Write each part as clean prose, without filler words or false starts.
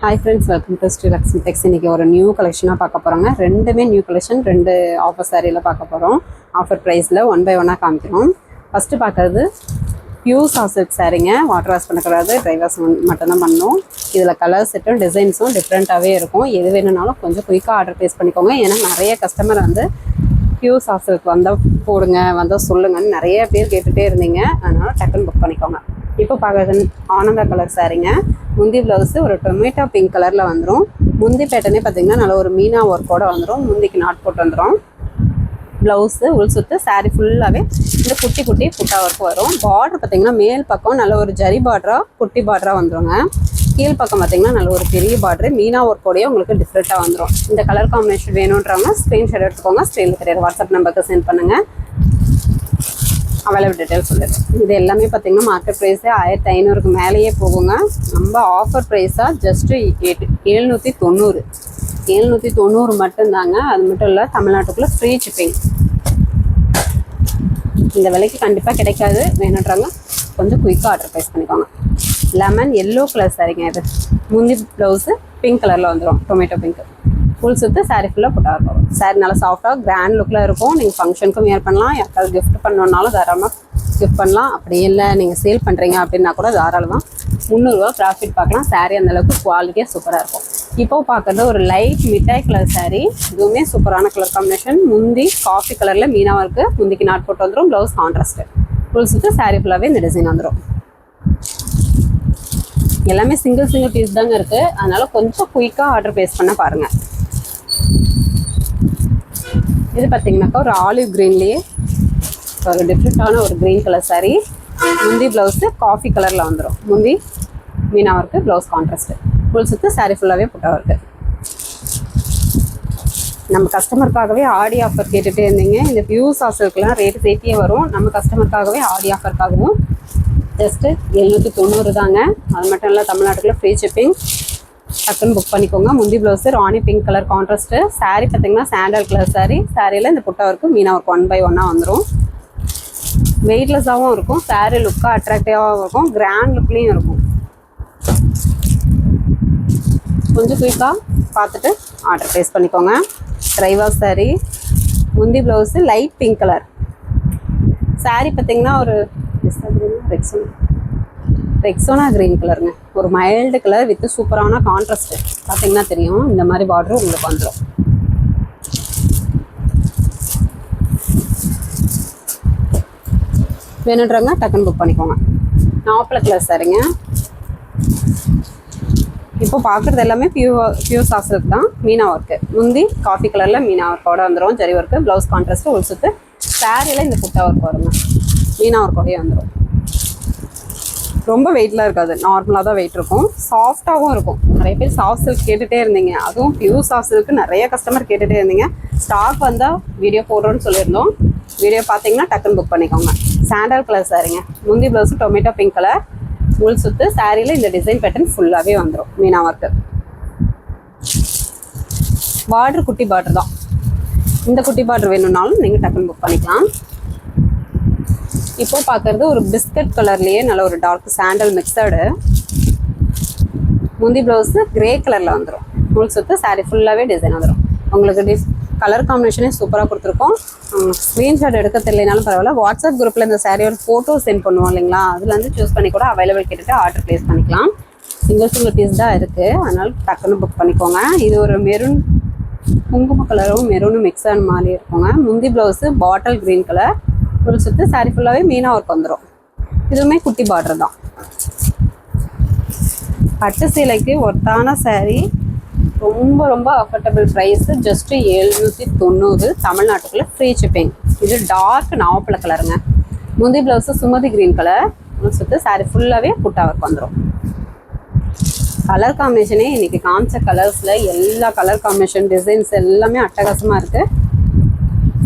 Hi friends, welcome to Sri Lakshmi Tex. இன்னைக்கு ஒரு new கலெக்ஷனாக பார்க்க போகிறோங்க. ரெண்டுமே நியூ கலெக்ஷன், ரெண்டு ஆஃபர் சாரியில் பார்க்க போகிறோம். ஆஃபர் ப்ரைஸில் 1 by 1 காமிக்கிறோம். ஃபஸ்ட்டு பார்க்குறது பியூர் சாசில்க் சாரீங்க. வாட்டர் வாஷ் பண்ணக்கூடாது, ட்ரை வாஷ் மட்டும்தான் பண்ணணும். இதில் கலர் செட்டும் டிசைன்ஸும் டிஃப்ரெண்ட்டாகவே இருக்கும். எது வேணும்னாலும் கொஞ்சம் குயிக்காக ஆர்டர் ப்ளேஸ் பண்ணிக்கோங்க. ஏன்னா நிறைய கஸ்டமர் வந்து பியூர் சாசில்க் வந்தால் போடுங்க, வந்தால் சொல்லுங்கன்னு நிறைய பேர் கேட்டுகிட்டே இருந்தீங்க. அதனால் டக்குன்னு புக் பண்ணிக்கோங்க. இப்போ பார்க்குறது ஆனந்தா கலர் சாரீங்க. முந்தி ப்ளவுஸு ஒரு டொமேட்டோ பிங்க் கலரில் வந்துடும். முந்தி பேட்டர்னே பார்த்திங்கன்னா நல்ல ஒரு மீனா ஒர்க்கோடு வந்துடும். முந்திக்கு நாட் போட்டு வந்துடும். ப்ளவுஸு உள் சுற்று சாரீ ஃபுல்லாகவே இந்த குட்டி குட்டி புட்டா ஒர்க் வரும். பார்டர் பார்த்திங்கன்னா மேல் பக்கம் நல்ல ஒரு ஜரி பார்டராக குட்டி பார்டராக வந்துடுங்க. கீழ் பக்கம் பார்த்திங்கன்னா நல்ல ஒரு பெரிய பார்டரு மீனா ஒர்க்கோடையே உங்களுக்கு டிஃப்ரெண்ட்டாக வந்துடும். இந்த கலர் காம்பினேஷன் வேணுன்றவங்க ஸ்க்ரீன்ஷாட் எடுத்துக்கோங்க. ஸ்க்ரீனில் தெரியாது வாட்ஸ்அப் நம்பருக்கு சென்ட் பண்ணுங்கள். அவைலபிள் டீட்டெயில் சொல்லிடுறேன். இது எல்லாமே பார்த்திங்கன்னா மார்க்கெட் ப்ரைஸே 1500க்கு மேலேயே போகுங்க. நம்ம ஆஃபர் ப்ரைஸாக ஜஸ்ட்டு 790 மட்டும்தாங்க. அது மட்டும் இல்லை, தமிழ்நாட்டுக்குள்ளே ஃப்ரீ ஷிப்பிங். இந்த விலைக்கு கண்டிப்பாக கிடைக்காது. வேணுன்றாங்க கொஞ்சம் குயிக்காக ஆர்டர் ப்ளேஸ் பண்ணிக்கோங்க. லெமன் எல்லோ கலர் சாரிங்க. இது முந்தி ப்ளவுஸு பிங்க் கலரில் வந்துடும், டொமேட்டோ பிங்க். ஃபுல் சுற்று சாரீ ஃபுல்லாக புட்டா இருக்கும். சாரீ நல்லா சாஃப்டாக கிராண்ட் லுக்கில் இருக்கும். நீங்கள் ஃபங்க்ஷனுக்கும் வேர் பண்ணலாம். யாருக்காவது கிஃப்ட் பண்ணணுன்னாலும் தாராளமாக கிஃப்ட் பண்ணலாம். அப்படி இல்லை நீங்கள் சேல் பண்ணுறீங்க அப்படின்னா கூட தாராளமாக 300 ரூபா ப்ராஃபிட் பார்க்கலாம். சாரீ அந்தளவுக்கு குவாலிட்டியாக சூப்பராக இருக்கும். இப்போ பார்க்குறது ஒரு லைட் மிட்டாய் கலர் சாரீ. இதுவுமே சூப்பரான கலர் காம்பினேஷன். முந்தி காஃபி கலரில் மீனாக இருக்குது. முந்திக்கு நாட் போட்டு வந்துடும். Blouse contrast. ஃபுல் சுற்று சாரீ ஃபுல்லாகவே இந்த டிசைன் வந்துடும். எல்லாமே சிங்கிள் பீஸ் தாங்க இருக்குது. அதனால் கொஞ்சம் குயிக்காக ஆர்டர் ப்ளேஸ் பண்ண பாருங்கள். இது பார்த்தீங்கன்னாக்கா ஒரு ஆலிவ் க்ரீன்லேயே ஒரு டிஃப்ரெண்ட்டான ஒரு க்ரீன் கலர் சாரீ. முந்தி ப்ளவுஸு காஃபி கலரில் வந்துடும். முந்தி Meena work, blouse contrast. Full சுற்று சாரீ ஃபுல்லாகவே புட்டா ஒர்க்கு. நம்ம கஸ்டமருக்காகவே ஆடி ஆஃபர் கேட்டுகிட்டே இருந்தீங்க. இந்த பியூர் சாசில்க்லாம் ரேட்டு சேர்த்தியே வரும். நம்ம கஸ்டமருக்காகவே ஆடி ஆஃபருக்காகவும் ஜஸ்ட்டு 790 தாங்க. அது மட்டும் இல்லை, தமிழ்நாட்டுக்குள்ள ஃப்ரீ ஷிப்பிங். டக்குன்னு புக் பண்ணிக்கோங்க. முந்தி ப்ளவுஸு ராணி பிங்க் கலர் கான்ட்ராஸ்ட்டு. சாரீ பார்த்திங்கன்னா சாண்டல் கலர் சாரீ. சாரியில் இந்த புட்டா ஒர்க்கு மீனா ஒர்க் 1 by 1 வந்துடும். வெயிட்லெஸ்ஸாகவும் இருக்கும். சாரீ லுக்காக அட்ராக்டிவாகவும் இருக்கும். கிராண்ட் லுக்லேயும் இருக்கும். கொஞ்சம் குயிக்காக பார்த்துட்டு ஆர்டர் ப்ளேஸ் பண்ணிக்கோங்க. ட்ரைவாஸ் சாரீ. முந்தி blouse light pink colour. Sari பார்த்திங்கன்னா ஒரு ரெக்ஸோனா க்ரீன் கலருங்க. ஒரு மைல்டு கலர் வித் சூப்பரான கான்ட்ராஸ்ட்டு. பார்த்தீங்கன்னா தெரியும். இந்த மாதிரி பார்டர் உங்களுக்கு வந்துடும். வேணுன்றவங்க டக்குன்னு புக் பண்ணிக்கோங்க. நாப்பில் கலர் சாரிங்க. இப்போ பார்க்குறது எல்லாமே பியூர் சாசில்க் தான். மீனா ஒர்க்கு. முந்தி காஃபி கலரில் மீனா ஒர்க்கோட வந்துடும். ஜரி ஒர்க்கு, ப்ளவுஸ் கான்ட்ராஸ்ட்டு, உள் சுற்று. சாரியில் இந்த புட்டா ஒர்க் வருங்க. மீனா ஒர்க்கோடையே வந்துடும். ரொம்ப வெயிட்லாம் இருக்காது. நார்மலாக தான் வெயிட் இருக்கும். சாஃப்டாகவும் இருக்கும். நிறைய பேர் சாஃப்ட் சில்க் கேட்டுகிட்டே இருந்தீங்க. அதுவும் பியூர் சாஃப்ட் சில்க்கு நிறைய கஸ்டமர் கேட்டுகிட்டே இருந்தீங்க. ஸ்டாக் வந்தால் வீடியோ போடுறோன்னு சொல்லியிருந்தோம். வீடியோ பார்த்தீங்கன்னா டக்குன்னு புக் பண்ணிக்கோங்க. சாண்டல் கலர் சாரீங்க. முந்தி ப்ளவுஸு டொமேட்டோ பிங்க் கலர். உள் சுற்று சாரியில் இந்த டிசைன் பேட்டர்ன் ஃபுல்லாகவே வந்துடும். மீனா ஒர்க்கு. பார்டர் குட்டி பார்டர் தான். இந்த குட்டி பார்டர் வேணும்னாலும் நீங்கள் டக்குன்னு புக் பண்ணிக்கலாம். இப்போ பார்க்குறது ஒரு பிஸ்கட் கலர்லேயே நல்ல ஒரு டார்க் சாண்டல் மிக்சடு. முந்தி ப்ளவுஸு கிரே கலரில் வந்துடும். ஃபுல் சுற்று சாரீ ஃபுல்லாகவே டிசைன் வந்துடும். உங்களுக்கு கலர் காம்பினேஷனே சூப்பராக கொடுத்துருக்கோம். ஸ்க்ரீன்ஷாட் எடுக்க தெரியலனாலும் பரவாயில்ல. வாட்ஸ்அப் குரூப்பில் இந்த சாரியோட ஃபோட்டோ சென்ட் பண்ணுவோம் இல்லைங்களா, அதில் வந்து சூஸ் பண்ணி கூட அவைலபிள் கேட்டுட்டு ஆர்டர் ப்ளேஸ் பண்ணிக்கலாம். சிங்கிள் பீஸ் தான் இருக்குது. அதனால் டக்குன்னு புக் பண்ணிக்கோங்க. இது ஒரு மெரூன் குங்கும கலரும் மெரூனும் மிக்ஸ் ஆன மாதிரி இருக்குங்க. முந்தி blouse bottle green colour. Full சுற்று சாரீ ஃபுல்லாகவே மீனா ஒர்க் வந்துடும். இதுவுமே குட்டி பார்டர் தான். பட்டு சீலைக்கு ஒர்த்தான சாரீ. ரொம்ப அஃபோர்டபுள் ப்ரைஸு. ஜஸ்ட்டு 790. தமிழ்நாட்டுக்குள்ளே ஃப்ரீ ஷிப்பிங். இது டார்க் நாவப்பழ கலருங்க. முந்தி blouse Sumathi green colour. Full சுற்று சாரீ ஃபுல்லாகவே புட்டா ஒர்க் வந்துடும். கலர் காம்பினேஷனே இன்றைக்கி காமிச்ச கலர்ஸில் எல்லா கலர் காம்பினேஷன் டிசைன்ஸ் எல்லாமே அட்டகாசமாக இருக்குது.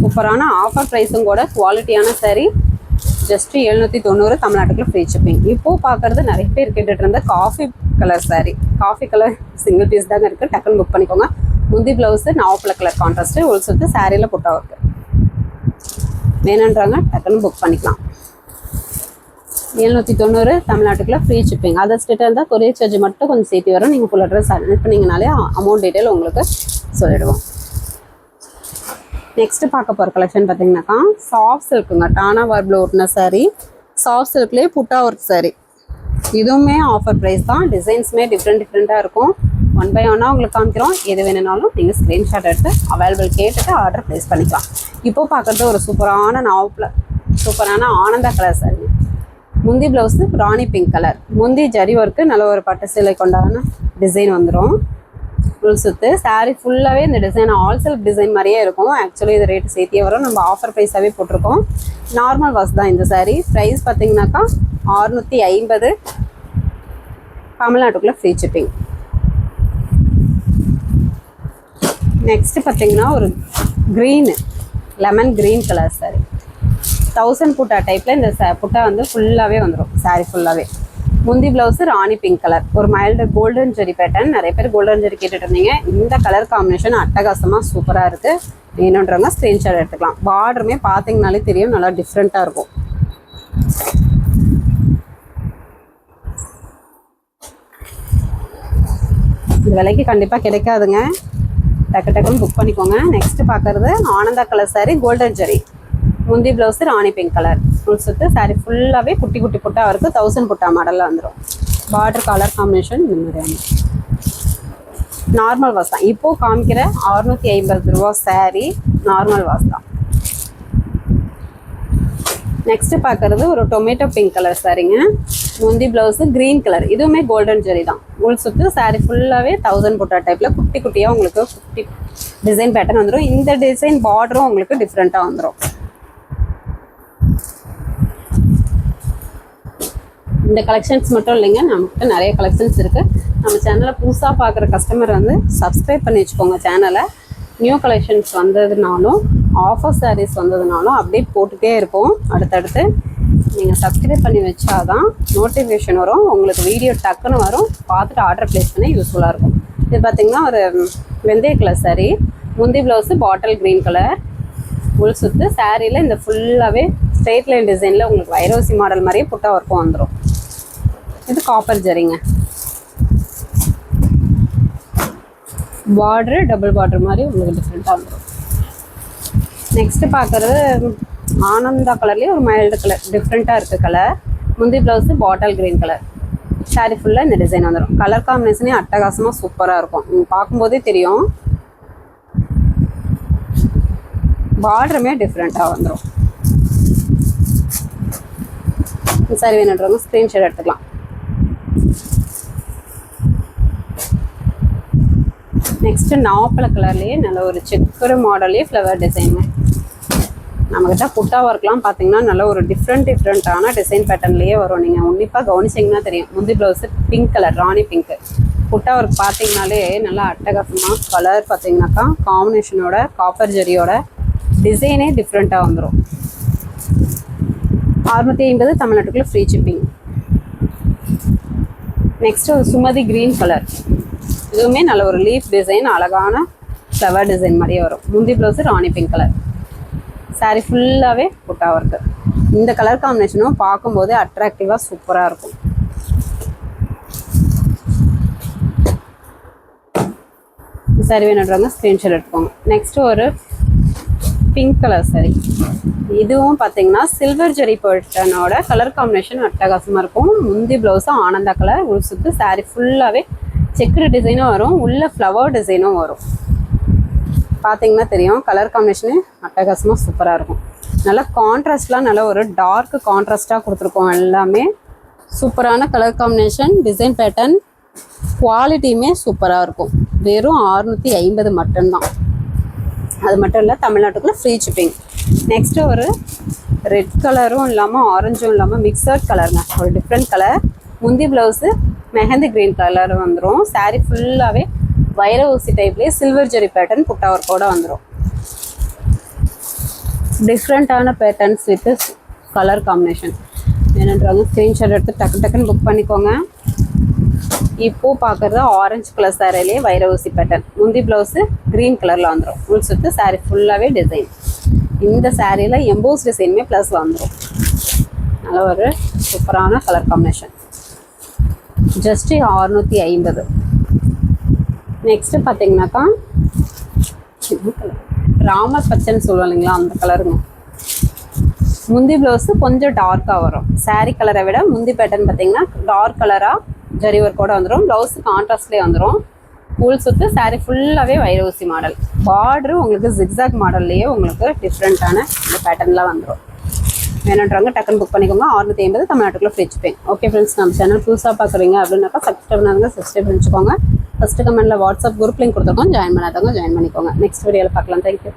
சூப்பரான ஆஃபர் ப்ரைஸும் கூட. குவாலிட்டியான சாரீ. ஜஸ்ட்டு 790. தமிழ்நாட்டுக்குள்ள ஃப்ரீ ஷிப்பிங். இப்போது பார்க்குறது நிறைய பேர் கேட்டுட்டு இருந்த coffee colour sari. Coffee colour single piece தாங்க இருக்குது. டக்குன்னு புக் பண்ணிக்கோங்க. முந்தி ப்ளவுஸு நாவப்பழ கலர் கான்ட்ராஸ்ட்டு. உள் சுற்று சாரியில் புட்டா ஒர்க்கு. வேணுன்றாங்க டக்குன்னு புக் பண்ணிக்கலாம். 790 தமிழ்நாட்டுக்குள்ள ஃப்ரீ ஷிப்பிங். அதர் ஸ்டேட்டாக இருந்தால் கொரியர் சார்ஜ் மட்டும் கொஞ்சம் சேர்த்து வரும். நீங்கள் ஃபுல் அட்ரஸ் அட்மிட் பண்ணிங்கனாலே அமௌண்ட் டீட்டெயில் உங்களுக்கு சொல்லிடுவோம். நெக்ஸ்ட்டு பார்க்க போகிற கலெக்ஷன் பார்த்தீங்கன்னாக்கா சாஃப்ட் சில்க்குங்க. டானா வார்பில் ஒட்டின சாரீ, சாஃப்ட் சில்க்லேயே புட்டா ஒர்க் சாரீ. இதுவுமே ஆஃபர் ப்ரைஸ் தான். டிசைன்ஸுமே டிஃப்ரெண்ட்டாக இருக்கும். 1 by 1 உங்களுக்கு காமிக்கிறோம். எது வேணுனாலும் நீங்கள் ஸ்க்ரீன்ஷாட் எடுத்து அவைலபிள் கேட்டுட்டு ஆர்டர் ப்ளேஸ் பண்ணிக்கலாம். இப்போது பார்க்குறது ஒரு சூப்பரான ஆனந்தா கலர் சாரீ. முந்தி ப்ளவுஸு ராணி பிங்க் கலர், முந்தி ஜரி ஒர்க்கு நல்ல ஒரு பட்டு சேலை கொண்டான டிசைன் வந்துடும். ஃபுல் சுற்று சாரீ ஃபுல்லாகவே இந்த டிசைன் ஆல் செல்ஃப் டிசைன் மாதிரியே இருக்கும். ஆக்சுவலி இது ரேட்டு சேர்த்தியே வரும். நம்ம ஆஃபர் ப்ரைஸாகவே போட்டிருக்கோம். நார்மல் வாஷ் தான் இந்த சாரீ. ப்ரைஸ் பார்த்தீங்கன்னாக்கா 650 தமிழ்நாட்டுக்குள்ளே ஃப்ரீ ஷிப்பிங். நெக்ஸ்ட்டு பார்த்தீங்கன்னா ஒரு லெமன் க்ரீன் கலர் சாரீ. 1000 புட்டா டைப்பில் இந்த புட்டா வந்து ஃபுல்லாகவே வந்துடும். சாரீ ஃபுல்லாகவே. முந்தி ப்ளவுஸு ராணி பிங்க் கலர், ஒரு மைல்டு கோல்டன் ஜெரி பேட்டர்ன். நிறைய பேர் கோல்டன் ஜெரி கேட்டுட்டு இருந்தீங்க. இந்த கலர் காம்பினேஷன் அட்டகாசமாக சூப்பராக இருக்குது. வேணுன்றவங்க ஸ்க்ரீன்ஷாட் எடுத்துக்கலாம். பார்டருமே பார்த்தீங்கனாலே தெரியும், நல்லா டிஃப்ரெண்ட்டாக இருக்கும். இந்த விலைக்கு கண்டிப்பாக கிடைக்காதுங்க. டக்குன்னு புக் பண்ணிக்கோங்க. நெக்ஸ்ட்டு பார்க்குறது ஆனந்தா கலர் சாரீ, கோல்டன் ஜெரி. முந்தி ப்ளவுஸு ராணி பிங்க் கலர், ஃபுல் சுற்று சாரீ ஃபுல்லாகவே குட்டி புட்டா இருக்குது. 1000 புட்டா மாடலில் வந்துடும். பார்டர் கலர் காம்பினேஷன் இந்த மாதிரியான நார்மல் வாஷ் தான். இப்போது காமிக்கிற 650 ரூபா சாரீ நார்மல் வாஷ் தான். நெக்ஸ்ட்டு பார்க்குறது ஒரு டொமேட்டோ பிங்க் கலர் சாரீங்க. முந்தி ப்ளவுஸு க்ரீன் கலர், இதுவுமே கோல்டன் ஜெரி தான். உள் சுற்று சாரீ ஃபுல்லாகவே 1000 புட்டா டைப்பில் குட்டியாக உங்களுக்கு டிசைன் பேட்டர்ன் வந்துடும். இந்த டிசைன் பார்டரும் உங்களுக்கு டிஃப்ரெண்ட்டாக வந்துடும். இந்த கலெக்ஷன்ஸ் மட்டும் இல்லைங்க, நம்மகிட்ட நிறைய கலெக்ஷன்ஸ் இருக்குது. நம்ம சேனலை புதுசாக பார்க்குற கஸ்டமர் வந்து சப்ஸ்கிரைப் பண்ணி வச்சுக்கோங்க சேனலை. நியூ கலெக்ஷன்ஸ் வந்ததுனாலும் ஆஃபர் சாரீஸ் வந்ததுனாலும் அப்டேட் போட்டுகிட்டே இருப்போம். அடுத்தடுத்து நீங்கள் சப்ஸ்கிரைப் பண்ணி வச்சாதான் நோட்டிஃபிகேஷன் வரும். உங்களுக்கு வீடியோ டக்குன்னு வரும். பார்த்துட்டு ஆர்டர் ப்ளேஸ் பண்ணி யூஸ்ஃபுல்லாக இருக்கும். இது பார்த்திங்கன்னா ஒரு வெந்தய கலர் சாரீ. முந்தி ப்ளவுஸு பாட்டில் க்ரீன் கலர், உள் சுற்று சாரியில் இந்த ஃபுல்லாகவே ஸ்ட்ரெயிட் லைன் டிசைனில் உங்களுக்கு வைரோசி மாடல் மாதிரியே புட்டா ஒர்க்கும் வந்துடும். இது காப்பர் ஜரிங்க. பார்டரு டபுள் பார்டர் மாதிரி உங்களுக்கு டிஃப்ரெண்ட்டாக வந்துடும். நெக்ஸ்ட்டு பார்க்குறது ஆனந்தா கலர்லேயே ஒரு மைல்டு கலர், டிஃப்ரெண்ட்டாக இருக்குது கலர். முந்தி blouse bottle green colour, sari ஃபுல்லாக இந்த டிசைன் வந்துடும். கலர் காம்பினேஷனே அட்டகாசமாக சூப்பராக இருக்கும். நீங்கள் பார்க்கும்போதே தெரியும். பார்டருமே டிஃப்ரெண்ட்டாக வந்துடும். சாரி வேணுன்றவங்க ஸ்க்ரீன்ஷாட் எடுத்துக்கலாம். நெக்ஸ்ட்டு நாப்பழ கலர்லேயே நல்ல ஒரு செக்குடு மாடல்லே ஃப்ளவர் டிசைனுங்க. நம்மக்கிட்ட புட்டா ஒர்க்லாம் பார்த்தீங்கன்னா நல்ல ஒரு டிஃப்ரெண்ட்டான டிசைன் பேட்டர்ன்லேயே வரும். நீங்கள் உன்னிப்பாக கவனிச்சிங்கன்னா தெரியும். முந்தி ப்ளவுஸு பிங்க் கலர், ராணி பிங்க்கு. புட்டா ஒர்க் பார்த்தீங்கனாலே நல்லா அட்டகாசமாக கலர் பார்த்தீங்கன்னாக்கா காம்பினேஷனோட காப்பர் ஜெரியோட டிசைனே டிஃப்ரெண்ட்டாக வந்துடும். 650 தமிழ்நாட்டுக்குள்ளே ஃப்ரீ ஷிப்பிங். நெக்ஸ்ட்டு ஒரு சுமதி க்ரீன் கலர், இதுவுமே நல்ல ஒரு லீஃப் டிசைன், அழகான ஃப்ளவர் டிசைன் மாதிரியே வரும். முந்தி ப்ளவுஸு ராணி பிங்க் கலர், சாரீ ஃபுல்லாகவே புட்டா ஒர்க்கு. இந்த கலர் காம்பினேஷனும் பார்க்கும்போது அட்ராக்டிவாக சூப்பராக இருக்கும். சாரி வேணுன்றவங்க ஸ்க்ரீன்ஷாட் எடுத்துக்கோங்க. நெக்ஸ்ட்டு ஒரு பிங்க் கலர் சாரி. இதுவும் பார்த்தீங்கன்னா சில்வர் ஜெரி பேட்டர்னோட கலர் காம்பினேஷன் அட்டகாசமாக இருக்கும். முந்தி ப்ளவுஸு ஆனந்தா கலர், உள் சுற்று சாரீ ஃபுல்லாகவே செக்குடு டிசைனும் வரும், உள்ள ஃப்ளவர் டிசைனும் வரும். பார்த்தீங்கன்னா தெரியும். கலர் காம்பினேஷனு அட்டகாசமாக சூப்பராக இருக்கும். நல்லா கான்ட்ராஸ்ட்லாம் நல்ல ஒரு டார்க் கான்ட்ராஸ்ட்டாக கொடுத்துருக்கோம். எல்லாமே சூப்பரான கலர் காம்பினேஷன், டிசைன் பேட்டர்ன், குவாலிட்டியுமே சூப்பராக இருக்கும். வெறும் 650 மட்டும்தான். அது மட்டும் இல்லை, தமிழ்நாட்டுக்குள்ளே ஃப்ரீ ஷிப்பிங். நெக்ஸ்ட்டு ஒரு ரெட் கலரும் இல்லாமல் ஆரஞ்சும் இல்லாமல் மிக்சட் கலருங்க, ஒரு டிஃப்ரெண்ட் கலர். முந்தி ப்ளவுஸு மெஹந்தி க்ரீன் கலர் வந்துடும். சாரீ ஃபுல்லாகவே வைர ஊசி டைப்லேயே சில்வர் ஜெரி பேட்டர்ன் புட்டா ஒர்க்கோடு வந்துடும். டிஃப்ரெண்ட்டான பேட்டர்ன்ஸ் வித் கலர் காம்பினேஷன் வேணுன்றவங்க ஸ்க்ரீன்ஷாட் எடுத்து டக்குன்னு புக் பண்ணிக்கோங்க. இப்போது பார்க்குறது ஆரஞ்சு கலர் சாரிலே வைர ஊசி பேட்டர்ன். முந்தி ப்ளவுஸு க்ரீன் கலரில் வந்துடும். உள் சுற்று சாரீ ஃபுல்லாகவே டிசைன். இந்த சாரியில் எம்போஸ் டிசைனுமே ப்ளஸ் வந்துடும். நல்ல ஒரு சூப்பரான கலர் காம்பினேஷன். ஜஸ்ட்டு 650. நெக்ஸ்ட்டு பார்த்தீங்கன்னாக்கா ராமர் பச்சைன்னு சொல்லுவோம் இல்லைங்களா, அந்த கலருங்க. முந்தி ப்ளவுஸு கொஞ்சம் டார்க்காக வரும். சாரீ கலரை விட முந்தி பேட்டர்ன் பார்த்தீங்கன்னா டார்க் கலராக ஜரி ஒர்க்கோட வந்துடும். ப்ளவுஸு கான்ட்ராஸ்ட்லேயே வந்துடும். ஃபுல் சுற்று சாரீ ஃபுல்லாகவே வைரூசி மாடல். பார்டரு உங்களுக்கு ஜிக்ஸாக் மாடல்லையே உங்களுக்கு டிஃப்ரெண்ட்டான இந்த பேட்டர்ன்லாம் வந்துடும். வேணுன்றவங்க டக்குன்னு புக் பண்ணிக்கோங்க. 650 தமிழ்நாட்டுக்குள்ளே ஃப்ரீ ஷிப்பிங். ஓகே ஃப்ரெண்ட்ஸ், நம்ம சேனல் புதுசாக பார்க்குறீங்க அப்படின்னாக்கா சப்ஸ்கிரைப் பண்ணாதவங்க சப்ஸ்கிரைப் பண்ணிச்சுக்கோங்க. ஃபஸ்ட்டு கமெண்ட்டில் வாட்ஸ்அப் குரூப் லிங்க் கொடுத்துருக்கோம், ஜாயின் பண்ணாதவங்க ஜாயின் பண்ணிக்கோங்க. நெக்ஸ்ட் வீடியோவில் பார்க்கலாம். தேங்க்யூ.